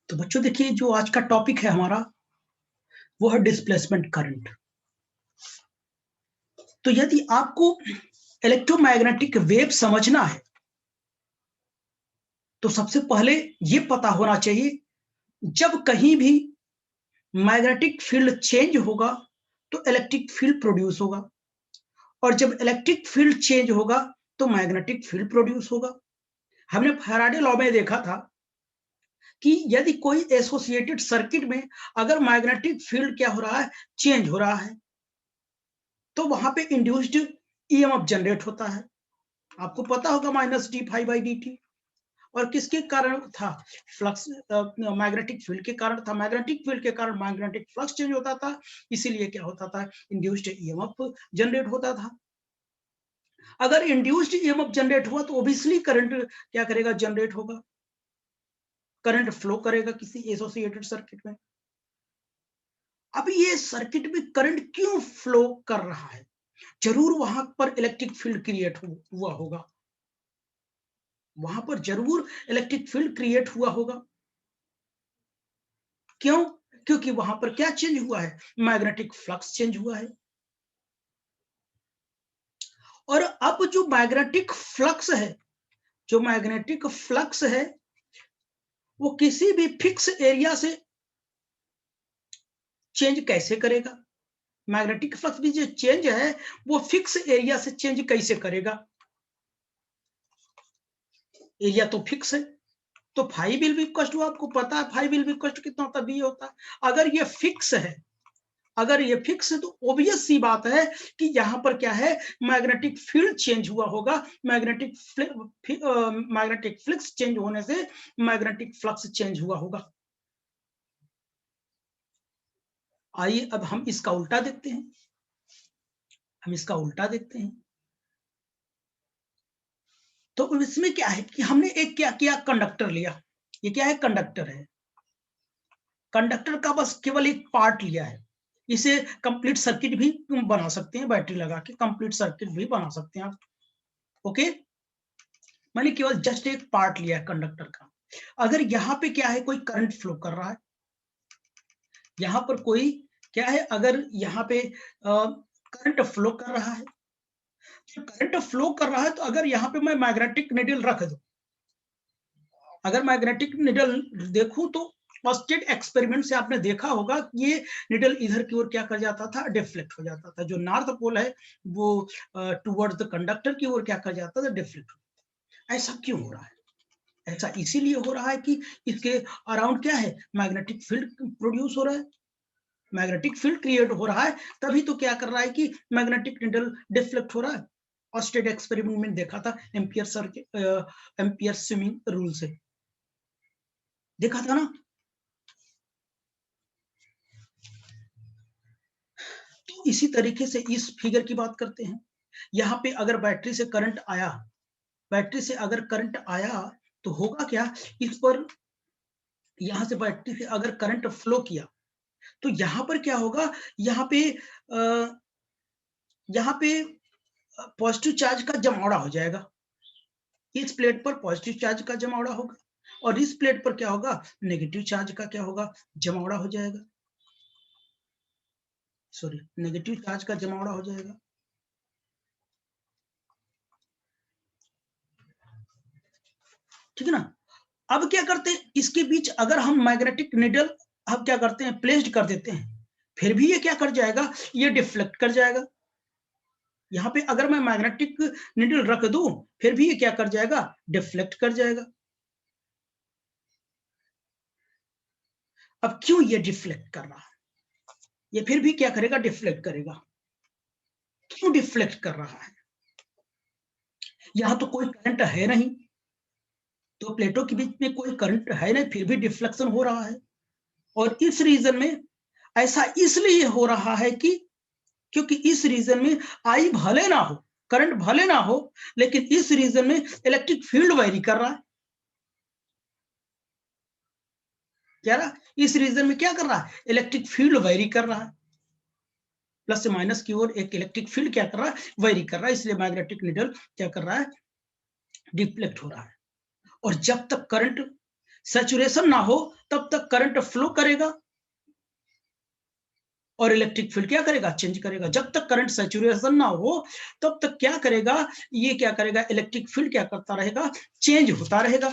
तो बच्चों देखिए जो आज का टॉपिक है हमारा वो है डिस्प्लेसमेंट करंट। तो यदि आपको इलेक्ट्रोमैग्नेटिक वेव समझना है तो सबसे पहले ये पता होना चाहिए जब कहीं भी मैग्नेटिक फील्ड चेंज होगा तो इलेक्ट्रिक फील्ड प्रोड्यूस होगा और जब इलेक्ट्रिक फील्ड चेंज होगा तो मैग्नेटिक फील्ड प्रोड्यूस होगा। हमने फैराडे लॉ में देखा था कि यदि कोई एसोसिएटेड सर्किट में अगर मैग्नेटिक फील्ड क्या हो रहा है, चेंज हो रहा है, तो वहां पे इंड्यूस्ड ईएमएफ जनरेट होता है। आपको पता होगा minus d phi by D T. और किसके कारण था? फ्लक्स, मैग्नेटिक फील्ड के कारण था। मैग्नेटिक फील्ड के कारण मैग्नेटिक फ्लक्स चेंज होता था, इसीलिए क्या होता था? इंड्यूस्ड ईएमएफ जनरेट होता था। अगर इंड्यूस्ड ईएमएफ जनरेट हुआ तो ऑब्वियसली करंट क्या करेगा? जनरेट होगा, करंट फ्लो करेगा किसी एसोसिएटेड सर्किट में। अब ये सर्किट में करंट क्यों फ्लो कर रहा है? जरूर वहां पर इलेक्ट्रिक फील्ड क्रिएट हुआ होगा, वहां पर जरूर इलेक्ट्रिक फील्ड क्रिएट हुआ होगा। क्यों? क्योंकि वहां पर क्या चेंज हुआ है? मैग्नेटिक फ्लक्स चेंज हुआ है। और अब जो मैग्नेटिक फ्लक्स है, जो मैग्नेटिक फ्लक्स है वो किसी भी फिक्स एरिया से चेंज कैसे करेगा? मैग्नेटिक फ्लक्स भी जो चेंज है वो फिक्स एरिया से चेंज कैसे करेगा? एरिया तो फिक्स है, तो phi will be equal to, आपको पता है phi will be equal to कितना होता है? बी होता है। अगर ये फिक्स है, अगर ये फिक्स है तो ऑब्वियस सी बात है कि यहां पर क्या है? मैग्नेटिक फील्ड चेंज हुआ होगा। मैग्नेटिक फ्लक्स चेंज होने से मैग्नेटिक फ्लक्स चेंज हुआ होगा। आइए अब हम इसका उल्टा देखते हैं। हम इसका उल्टा देखते हैं। तो इसमें क्या है कि हमने एक क्या किया? कंडक्टर लिया। ये क्या है? कंडक्टर है। कंडक्टर का बस केवल एक पार्ट लिया है। इसे कंप्लीट सर्किट भी बना सकते हैं, बैटरी लगा के कंप्लीट सर्किट भी बना सकते हैं आप। ओके, मैंने केवल जस्ट एक पार्ट लिया है कंडक्टर का। अगर यहाँ पे क्या है? कोई करंट फ्लो कर रहा है, यहाँ पर कोई क्या है? अगर यहाँ पे करंट फ्लो कर रहा है, तो करंट फ्लो कर रहा है तो अगर यहाँ पे मैं मैग्नेटिक निडल रख दूं, अगर मैग्नेटिक निडल देखूं तो फर्स्ट एक्सपेरिमेंट से आपने देखा होगा कि ये निडल इधर की ओर क्या कर जाता था? डिफ्लेक्ट हो जाता था। जो नॉर्थ पोल है वो टुवर्ड्स द कंडक्टर की ओर क्या कर जाता था? डिफ्लेक्ट हो जाता। ऐसा क्यों हो रहा है? ऐसा इसीलिए हो रहा है कि इसके अराउंड क्या है? मैग्नेटिक फील्ड प्रोड्यूस हो रहा है, मैग्नेटिक फील्ड क्रिएट हो रहा है, तभी तो क्या कर रहा है कि मैग्नेटिक निडल डिफ्लेक्ट हो रहा है। और स्टेट एक्सपेरिमेंट में देखा था ampere circuit, ampere swimming rule से देखा था ना। तो इसी तरीके से इस फिगर की बात करते हैं। यहाँ पे अगर बैटरी से करंट आया, बैटरी से अगर करंट आया तो होगा क्या? इस पर यहां से बैटरी से अगर करंट फ्लो किया तो यहाँ पर क्या होगा? यहाँ पे यहाँ पे पॉजिटिव चार्ज का जमावड़ा हो जाएगा। इस प्लेट पर पॉजिटिव चार्ज का जमावड़ा होगा और इस प्लेट पर क्या होगा? नेगेटिव चार्ज का क्या होगा? जमावड़ा हो जाएगा। सॉरी, नेगेटिव चार्ज का जमावड़ा हो जाएगा। ठीक है ना? अब क्या करते हैं? इसके बीच अगर हम मैग्नेटिक निडल अब क्या करते हैं? प्लेस्ड कर देते हैं, फिर भी ये क्या कर जाएगा? ये डिफ्लेक्ट कर जाएगा। यहाँ पे अगर मैं मैग्नेटिक निडल रख दूं फिर भी ये क्या कर जाएगा? डिफ्लेक्ट कर जाएगा। अब क्यों ये डिफ्लेक्ट कर रहा है? ये फिर भी क्या करेगा? डिफ्लेक्ट करेगा। क्यों डिफ्लेक्ट कर रहा है? यहां तो कोई करंट है नहीं, तो प्लेटों के बीच में कोई करंट है नहीं, फिर भी डिफ्लेक्शन हो रहा है। और इस रीजन में ऐसा इसलिए हो रहा है कि क्योंकि इस रीजन में आई भले ना हो, करंट भले ना हो, लेकिन इस रीजन में इलेक्ट्रिक फील्ड वेरी कर रहा है। क्या रहा? इस रीजन में क्या कर रहा है? इलेक्ट्रिक फील्ड वेरी कर रहा है। प्लस से माइनस की ओर एक इलेक्ट्रिक फील्ड क्या कर रहा है? वेरी कर रहा है। इसलिए मैग्नेटिक निडल क्या कर रहा है? डिफ्लेक्ट हो रहा है। और जब तक करंट सैचुरेशन ना हो तब तक करंट फ्लो करेगा और इलेक्ट्रिक फील्ड क्या करेगा, चेंज करेगा। जब तक करंट सैचुरेशन ना हो तब तक क्या करेगा, ये क्या करेगा, इलेक्ट्रिक फील्ड क्या करता रहेगा, चेंज होता रहेगा।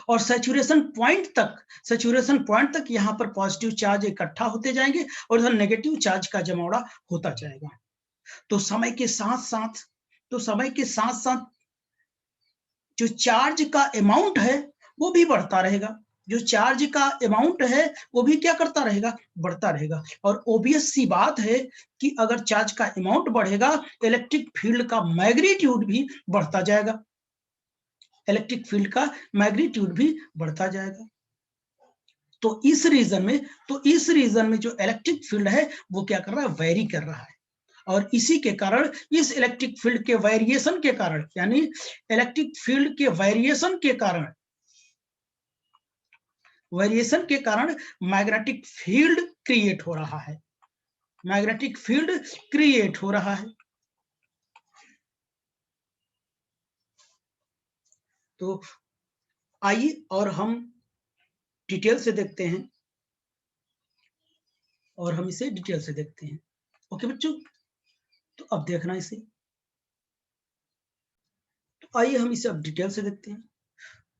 और सैचुरेशन पॉइंट तक यहाँ पर पॉजिटिव चार्ज इकट्ठा होते जाएंगे और इधर नेगेटिव चार्ज का जमावड़ा होता जाएगा। तो समय के साथ साथ जो चार्ज का अमाउंट है वो भी बढ़ता रहेगा। जो चार्ज का अमाउंट है वो भी क्या करता रहेगा, बढ़ता रहेगा। और ऑब्वियस सी बात है कि अगर चार्ज का अमाउंट बढ़ेगा, इलेक्ट्रिक फील्ड का मैग्नीट्यूड भी बढ़ता जाएगा। इलेक्ट्रिक फील्ड का मैग्नीट्यूड भी बढ़ता जाएगा। तो इस रीजन में जो इलेक्ट्रिक फील्ड है वो क्या कर रहा है, वेरी कर रहा है। और इसी के कारण, इस इलेक्ट्रिक फील्ड के वेरिएशन के कारण, यानी इलेक्ट्रिक फील्ड के वेरिएशन के कारण मैग्नेटिक फील्ड क्रिएट हो रहा है। मैग्नेटिक फील्ड क्रिएट हो रहा है। तो आइए और हम डिटेल से देखते हैं, ओके बच्चों, तो अब देखना इसे। तो आइए हम इसे अब डिटेल से देखते हैं।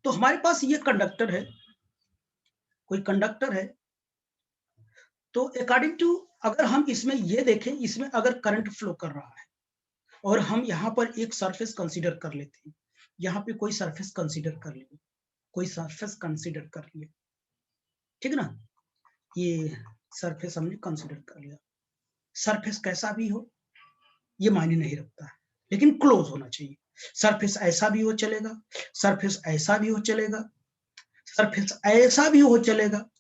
तो हमारे पास ये कंडक्टर है, कोई कंडक्टर है। तो अकॉर्डिंग टू, अगर हम इसमें ये देखें, इसमें अगर करंट फ्लो कर रहा है और हम यहाँ पर एक सरफेस कंसीडर कर लेते हैं, यहाँ पे कोई सरफेस कंसीडर कर लिए, ठीक ना, ये सरफेस हमने कंसीडर कर लिया। सरफेस कैसा भी हो ये मायने नहीं रखता है, लेकिन क्लोज होना चाहिए। सरफेस ऐसा भी हो चलेगा, सरफेस ऐसा भी हो चलेगा, सरफेस ऐसा भी हो चलेगा,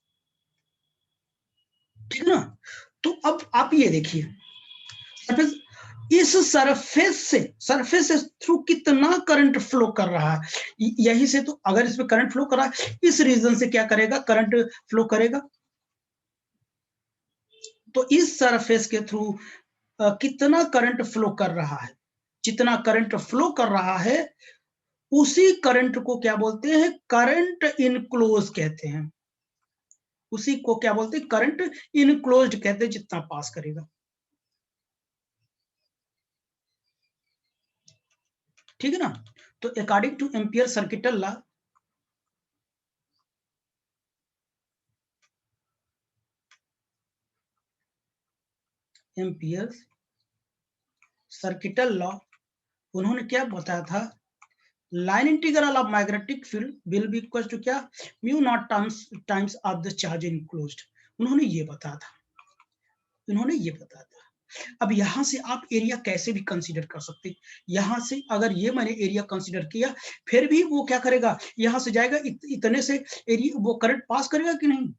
ठीक ना। तो अब आप ये देखिए, सरफेस, इस सरफेस से थ्रू कितना करंट फ्लो कर रहा है। यही से तो, अगर इसमें करंट फ्लो कर रहा है, इस रीजन से क्या करेगा, करंट फ्लो करेगा। तो इस सरफेस के थ्रू कितना करंट फ्लो कर रहा है, जितना करंट फ्लो कर रहा है उसी करंट को क्या बोलते हैं, करंट इनक्लोज कहते हैं। उसी को क्या बोलते हैं, करंट इनक्लोज्ड कहते हैं, जितना पास करेगा, ठीक है ना। तो according to Ampere circuital law, Ampere circuital law, उन्होंने क्या बताया था, line integral of magnetic field will be equal to क्या, mu naught times of the charge enclosed. उन्होंने ये बताया था। अब यहां से आप एरिया कैसे भी कंसीडर कर सकते हैं। यहां से अगर ये मैंने एरिया कंसीडर किया, फिर भी वो क्या करेगा, यहां से जाएगा, इतने से एरिया वो करंट पास करेगा कि नहीं।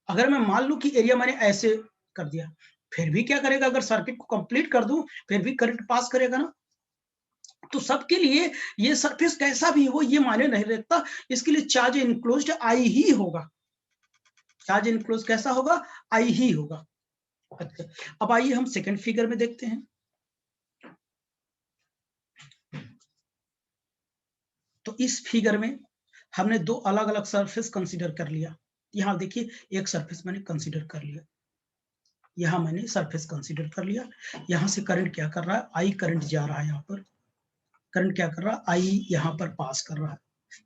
अगर मैं मान लूं कि एरिया मैंने ऐसे कर दिया, फिर भी क्या करेगा, अगर सर्किट को कंप्लीट कर दूं फिर भी करंट पास करेगा ना। तो सबके लिए ये सरफेस कैसा भी हो ये मायने नहीं रखता, इसके लिए चार्ज इनक्लोज्ड आई ही होगा। चार्ज इनक्लोज कैसा होगा, आई ही होगा। अच्छा, अब आइए हम सेकंड फिगर में देखते हैं। तो इस फिगर में हमने दो अलग अलग सरफेस कंसीडर कर लिया। यहाँ देखिए, एक सरफेस मैंने कंसीडर कर लिया, यहाँ मैंने सरफेस कंसीडर कर लिया। यहाँ से करंट क्या कर रहा है, आई करंट जा रहा है, यहाँ पर करंट क्या कर रहा है, आई यहाँ पर पास कर रहा है,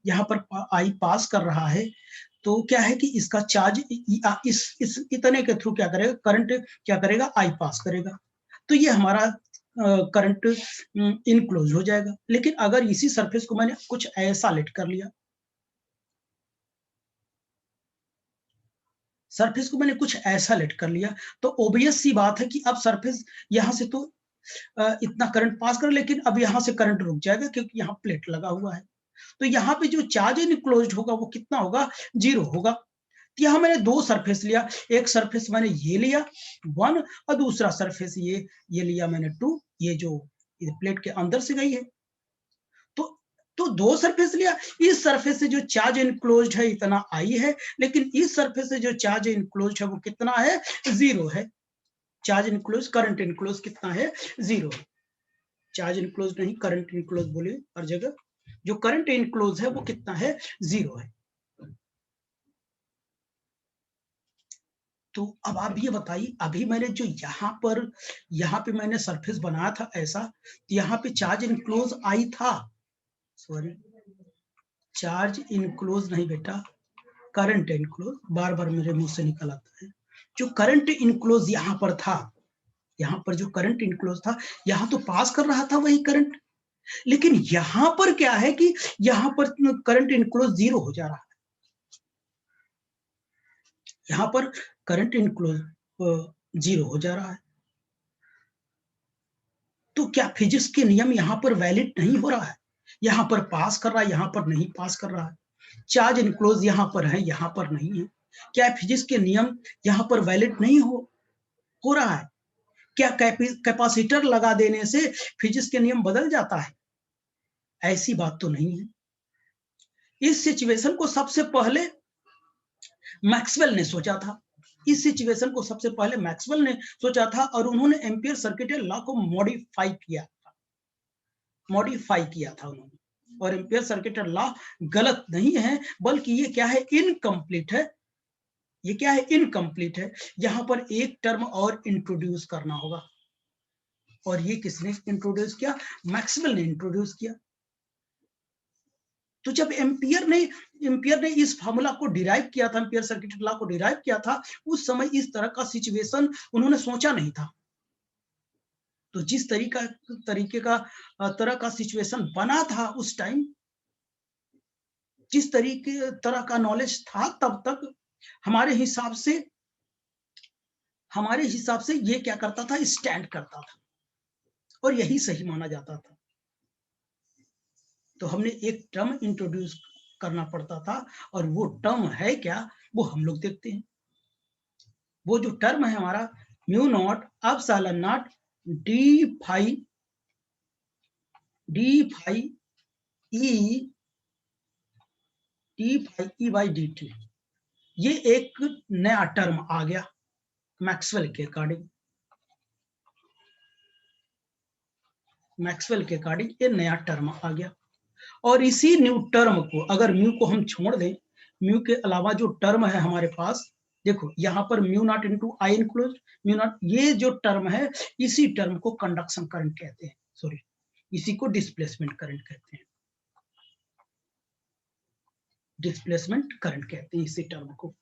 यहाँ पर आई पास कर रहा है। तो क्या है कि इसका चार्ज इस इतने के थ्रू क्या करेगा, करंट क्या करेगा, आई पास करेगा। तो ये हमारा करंट इनक्लोज हो जाएगा। लेकिन अगर इसी सरफेस को मैंने कुछ ऐसा लेट कर लिया, सरफेस को मैंने कुछ ऐसा लेट कर लिया, तो ओबियस सी बात है कि अब सरफेस यहां से तो इतना करंट पास कर, लेकिन अब यहां से करंट रुक जाएगा क्योंकि यहाँ प्लेट लगा हुआ है। तो यहाँ पे जो चार्ज इनक्लोज्ड होगा वो कितना होगा, 0 होगा। तो यहाँ मैंने दो सरफेस लिया, एक सरफेस मैंने ये लिया 1 और दूसरा सरफेस ये लिया मैंने 2, ये जो प्लेट के अंदर से गई है। तो दो सरफेस लिया। इस सरफेस से जो चार्ज इनक्लोज्ड है इतना आई है, लेकिन इस सरफेस से जो चार्ज इनक्लोज्ड है वो कितना है, 0 है। चार्ज इनक्लोज, करंट इनक्लोज कितना है, 0 है। चार्ज इनक्लोज नहीं, करंट इनक्लोज बोलिए हर जगह। जो करंट इनक्लोज है वो कितना है, 0 है। तो अब आप ये बताइए, अभी मैंने जो यहाँ पे मैंने सरफेस बनाया था ऐसा, यहाँ पे चार्ज इनक्लोज आई था, सॉरी चार्ज इनक्लोज नहीं बेटा, करंट इनक्लोज, बार बार मेरे मुंह से निकल आता है। जो करंट इनक्लोज यहाँ पर था, यहाँ पर जो करंट इनक्लोज था, यहाँ तो पास कर रहा था वही करंट, लेकिन यहाँ पर क्या है कि यहाँ पर करंट इनक्लोज 0 हो जा रहा है। यहाँ पर करंट इनक्लोज 0 हो जा रहा है। तो क्या फिजिक्स के नियम यहाँ पर वैलिड नहीं हो रहा है? यहाँ पर पास कर रहा है, यहाँ पर नहीं पास कर रहा है। चार्ज इनक्लोज यहाँ पर है, यहाँ पर नहीं है। क्या फिजिक्स के नियम यहाँ पर वैलिड नहीं हो रहा है? क्या कैपेसिटर लगा देने से फिजिक्स के नियम बदल जाता है? ऐसी बात तो नहीं है। इस सिचुएशन को सबसे पहले मैक्सवेल ने सोचा था। इस सिचुएशन को सबसे पहले मैक्सवेल ने सोचा था और उन्होंने एम्पियर सर्किट लॉ को मॉडिफाई किया था उन्होंने। और एम्पियर सर्किट लॉ गलत नहीं है, बल्कि ये क्या है, इनकम्प्लीट है। ये क्या है, इनकम्प्लीट है। यहाँ पर एक टर्म और इंट्रोड्यूस करना होगा, और ये किसने इंट्रोड्यूस किया, मैक्सवेल ने इंट्रोड्यूस किया। तो जब एम्पियर ने इस फॉर्मूला को डिराइव किया था, एम्पियर सर्किट लॉ को डिराइव किया था, उस समय इस तरह का सिचुएशन उन्होंने सोचा नहीं था। तो जिस तरह का सिचुएशन बना था उस टाइम, जिस तरह का नॉलेज था तब तक, हमारे हिसाब से ये क्या करता था, स्टैंड करता था, और यही सही माना जाता था। तो हमने एक टर्म इंट्रोड्यूस करना पड़ता था, और वो टर्म है क्या, वो हम लोग देखते हैं। वो जो टर्म है हमारा mu not epsilon not d phi E by D t, ये एक नया टर्म आ गया मैक्सवेल के अकॉर्डिंग। ये नया टर्म आ गया, और इसी न्यू टर्म को अगर म्यू को हम छोड़ दें, म्यू के अलावा जो टर्म है हमारे पास, देखो यहाँ पर म्यू नॉट इंटू आई इनक्लोज म्यू नॉट, ये जो टर्म है इसी टर्म को कंडक्शन करंट कहते हैं, सॉरी इसी को डिस्प्लेसमेंट करंट कहते हैं। डिस्प्लेसमेंट करंट कहते हैं इसी टर्म को।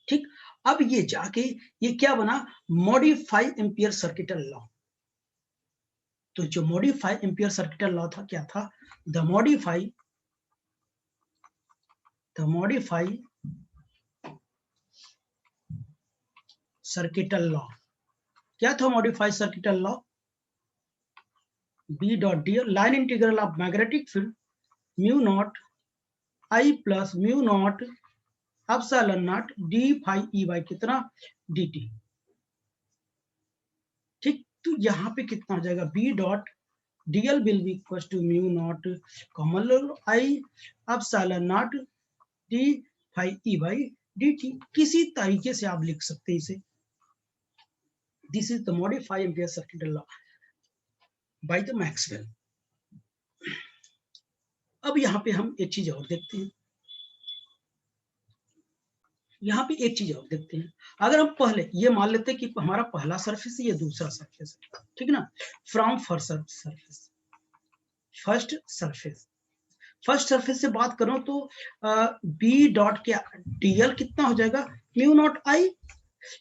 ठीक, अब ये जाके ये क्या बना, मॉडिफाई एम्पियर सर्किटल लॉ। तो जो मॉडिफाई एम्पियर सर्किटल लॉ था, क्या था, द मॉडिफाई सर्किटल लॉ। क्या था modify circuital law, B dot d line integral of magnetic field mu not I plus mu not epsilon not d phi E by कितना dt। ठीक, तो यहाँ पे कितना हो जाएगा, B dot dl will be equals to mu not common लो I epsilon not d phi E by dt। किसी तरीके से आप लिख सकते हैं इसे। This is the modify Ampere circuit law by the Maxwell. अब यहाँ पे हम एक चीज और देखते हैं, यहाँ पे एक चीज और देखते हैं। अगर हम पहले ये मान लेते हैं कि हमारा पहला सरफेस है, ये दूसरा सरफेस है, ठीक ना, फ्रॉम फर्स्ट सरफेस से बात करो तो बी डॉट क्या डीएल कितना हो जाएगा, म्यू नॉट आई।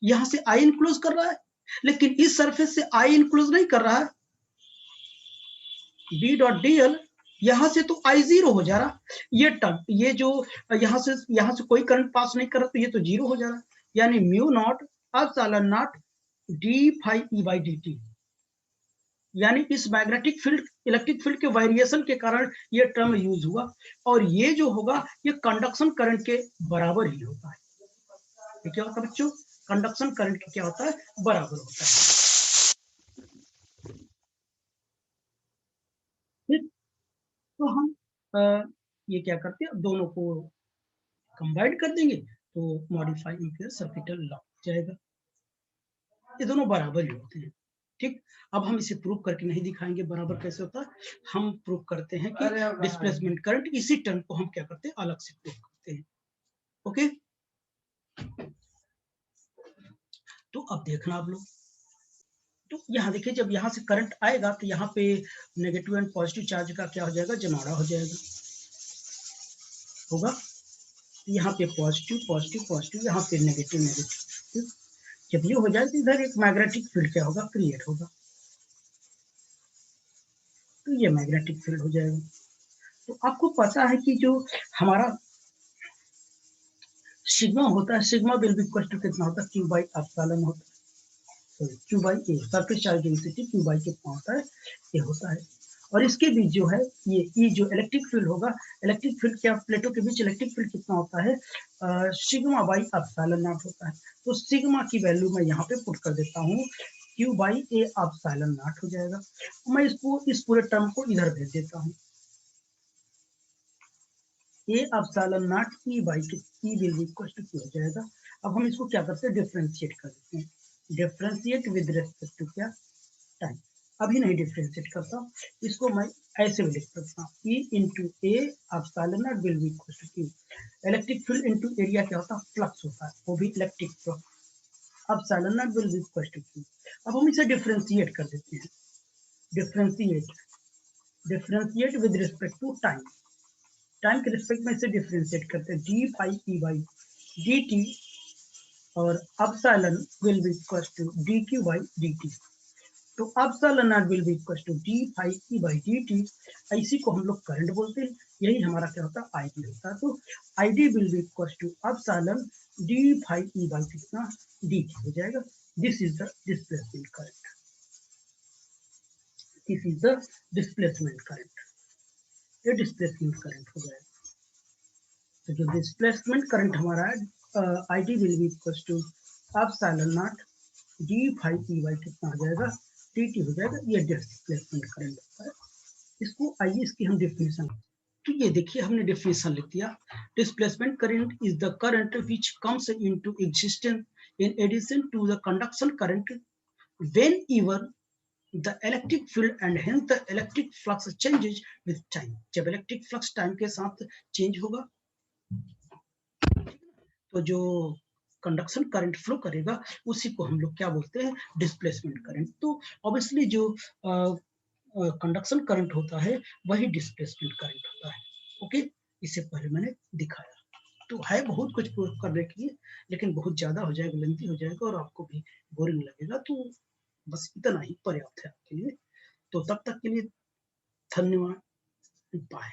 यहां से आई इंक्लोज कर रहा है, लेकिन इस सरफेस से आई इंक्लोज नहीं कर रहा है। बी डॉट डीएल, यहां से तो आई 0 हो जा रहा, ये टर्म, ये जो यहां से कोई करंट पास नहीं कर रहा, तो ये तो 0 हो जा रहा, यानी mu not epsilon not d phi E by D t. यानी इस मैग्नेटिक फील्ड, इलेक्ट्रिक फील्ड के वेरिएशन के कारण ये टर्म यूज हुआ, और ये जो होगा ये कंडक्शन करंट के बराबर ही होता है। ये क्या होता है बच्चों, कंडक्शन करंट के क्या होता है, बराबर होता है। तो हम ये क्या करते हैं, दोनों को कंबाइन कर देंगे, तो मॉडिफाई एम्पियर सर्किटल लॉ जाएगा। ये दोनों बराबर ही होते हैं। ठीक, अब हम इसे प्रूव करके नहीं दिखाएंगे बराबर कैसे होता है, हम प्रूव करते हैं कि डिस्प्लेसमेंट करंट, इसी टर्म को हम क्या करते हैं अलग से प्रूव करते हैं। ओके, तो अब देखना आप लोग, तो यहाँ देखिए जब यहाँ से करंट आएगा तो यहाँ पे नेगेटिव एंड पॉजिटिव चार्ज का क्या हो जाएगा, जमाड़ा हो जाएगा, होगा, यहाँ पे पॉजिटिव पॉजिटिव पॉजिटिव, यहाँ पे नेगेटिव नेगेटिव। जब ये हो जाए तो इधर एक मैग्नेटिक फील्ड क्या होगा, क्रिएट होगा, तो ये मैग्नेटिक फील्ड हो जाएगा। तो आपको पता है कि जो हमारा सिग्मा होता है, sigma will be equal to कितना होता है, क्यू बाई एप्सिलॉन होता है, sorry q by A, surface charge density q by कितना होता है, ये होता है। और इसके बीच जो है ये जो इलेक्ट्रिक फील्ड होगा, इलेक्ट्रिक फील्ड क्या, प्लेटों के बीच इलेक्ट्रिक फील्ड कितना होता है, सिग्मा बाई एप्सिलॉन नॉट होता है। तो सिग्मा की वैल्यू मैं यहाँ पे पुट कर देता हूँ, Q by A epsilon not हो जाएगा। मैं इसको इस पूरे टर्म को इधर भेज देता हूँ, A epsilon not E by E will be equal to q हो जाएगा। अब हम इसको क्या करते हैं, डिफरेंशिएट कर देते हैं, डिफरेंशिएट विद रिस्पेक्ट टू क्या, टाइम। अभी नहीं डिफरेंशिएट करता, इसको मैं ऐसे भी लिख सकता हूँ, E into A epsilon naught will be equal to Q. Electric field into area क्या होता है, फ्लक्स होता है, वो भी electric flux, epsilon naught will be equal to Q. अब हम इसे डिफरेंशिएट कर देते हैं, differentiate, differentiate with respect to time, time के रिस्पेक्ट में इसे डिफरेंशिएट करते हैं, D phi E by D T और epsilon will be equal to D Q by D T. तो epsilon naught will be equal to D phi E by D T, इसी को हम लोग करंट बोलते हैं, यही हमारा क्या होता है, आईडी होता है। तो ID will be equal to epsilon d phi E by कितना, डी टी हो जाएगा। This is the displacement current, this is the displacement current, ये डिस्प्लेसमेंट करंट हो जाएगा। तो जो डिस्प्लेसमेंट करंट हमारा है, ID will be equal to epsilon not d phi E by कितना हो जाएगा, टी टी हो जाएगा, ये डिस्प्लेसमेंट करंट होता है। इसको आइए इसकी हम डेफिनेशन, तो ये देखिए हमने डेफिनेशन लिख दिया, displacement current is the current which comes into existence in addition to the conduction current whenever the electric field and hence the electric flux changes with time। जब इलेक्ट्रिक फ्लक्स टाइम के साथ change होगा तो जो conduction current flow करेगा उसी को हम लोग क्या बोलते हैं, डिस्प्लेसमेंट करंट। तो ऑब्वियसली जो कंडक्शन करंट होता है वही डिस्प्लेसमेंट करंट होता है। ओके, इससे पहले मैंने दिखाया, तो है बहुत कुछ प्रूव करने के लिए, लेकिन बहुत ज्यादा हो जाएगा, लेंथी हो जाएगा और आपको भी बोरिंग लगेगा, तो बस इतना ही पर्याप्त है आपके लिए। तो तब तक के लिए धन्यवाद, बाय।